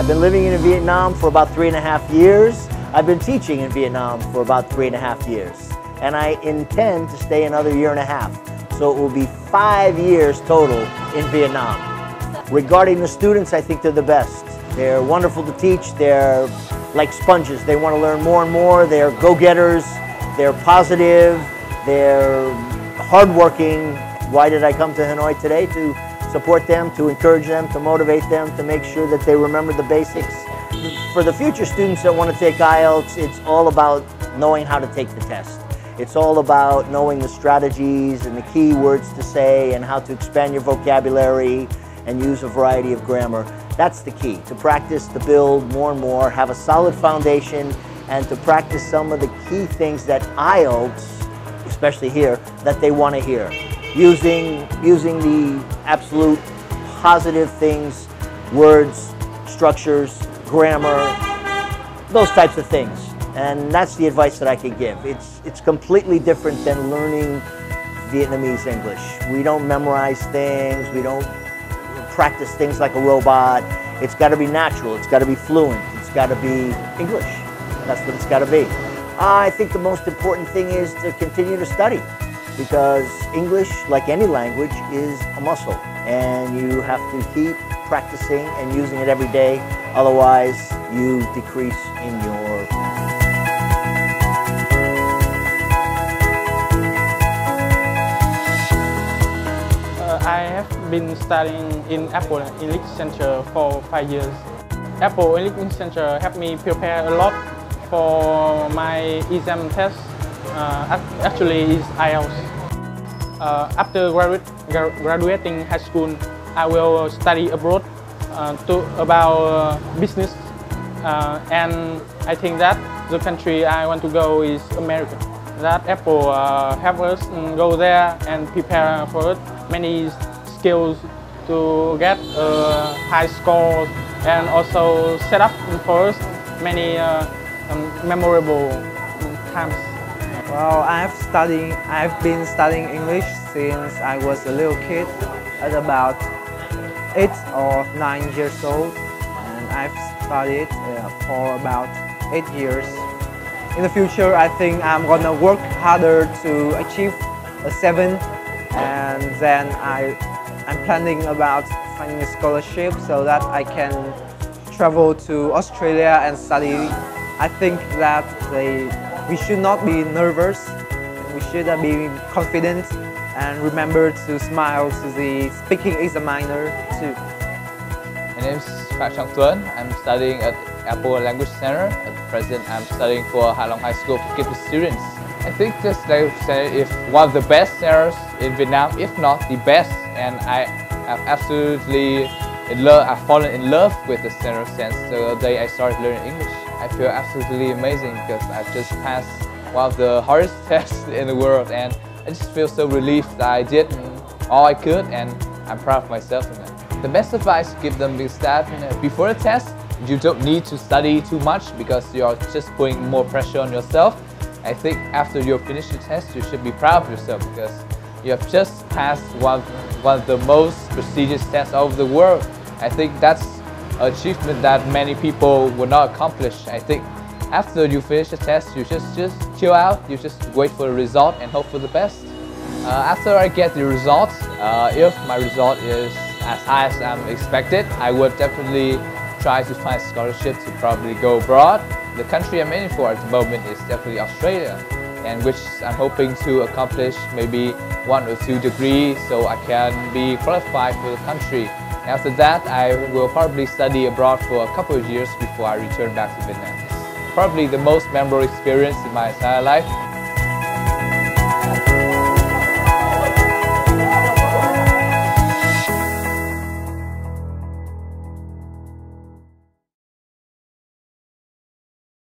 I've been living in Vietnam for about 3.5 years. I've been teaching in Vietnam for about 3.5 years. And I intend to stay another 1.5 years. So it will be 5 years total in Vietnam. Regarding the students, I think they're the best. They're wonderful to teach. They're like sponges. They want to learn more and more. They're go-getters. They're positive. They're hardworking. Why did I come to Hanoi today? To support them, to encourage them, to motivate them, to make sure that they remember the basics. For the future students that want to take IELTS, it's all about knowing how to take the test. It's all about knowing the strategies and the key words to say and how to expand your vocabulary and use a variety of grammar. That's the key, to practice, to build more and more, have a solid foundation, and to practice some of the key things that IELTS, especially here, that they want to hear. Using the absolute positive things, words, structures, grammar, those types of things. And that's the advice that I could give. It's completely different than learning Vietnamese English. We don't memorize things, we don't practice things like a robot. It's got to be natural, it's got to be fluent, it's got to be English. That's what it's got to be. I think the most important thing is to continue to study, because English, like any language, is a muscle, and you have to keep practicing and using it every day, otherwise you decrease in your I have been studying in Apple English Center for 5 years. Apple English Center helped me prepare a lot for my exam test. Actually, it's IELTS. After graduating high school, I will study abroad about business, and I think that the country I want to go is America. That Apple help us go there and prepare for it. Many skills to get high scores, and also set up for us many memorable times. Well, I've been studying English since I was a little kid, at about 8 or 9 years old, and I've studied for about 8 years. In the future, I think I'm gonna work harder to achieve a 7, and then I'm planning about finding a scholarship so that I can travel to Australia and study. I think that we should not be nervous, we should be confident, and remember to smile to the speaking examiner too. My name is Trung. I'm studying at Apple Language Center. At present, I'm studying for Ha Long High School for gifted students. I think this language center is one of the best centers in Vietnam, if not the best, and I have absolutely I've fallen in love with the center since the day I started learning English. I feel absolutely amazing because I've just passed one of the hardest tests in the world, and I just feel so relieved that I did all I could, and I'm proud of myself in that. The best advice to give them is that before the test, you don't need to study too much because you're just putting more pressure on yourself. I think after you finish the test, you should be proud of yourself because you have just passed one of the most prestigious tests of the world. I think that's an achievement that many people will not accomplish. I think after you finish the test, you just chill out, you just wait for the result and hope for the best. After I get the results, if my result is as high as I'm expected, I would definitely try to find a scholarship to probably go abroad. The country I'm aiming for at the moment is definitely Australia, and which I'm hoping to accomplish maybe 1 or 2 degrees so I can be qualified for the country. After that, I will probably study abroad for a couple of years before I return back to Vietnam. It's probably the most memorable experience in my entire life.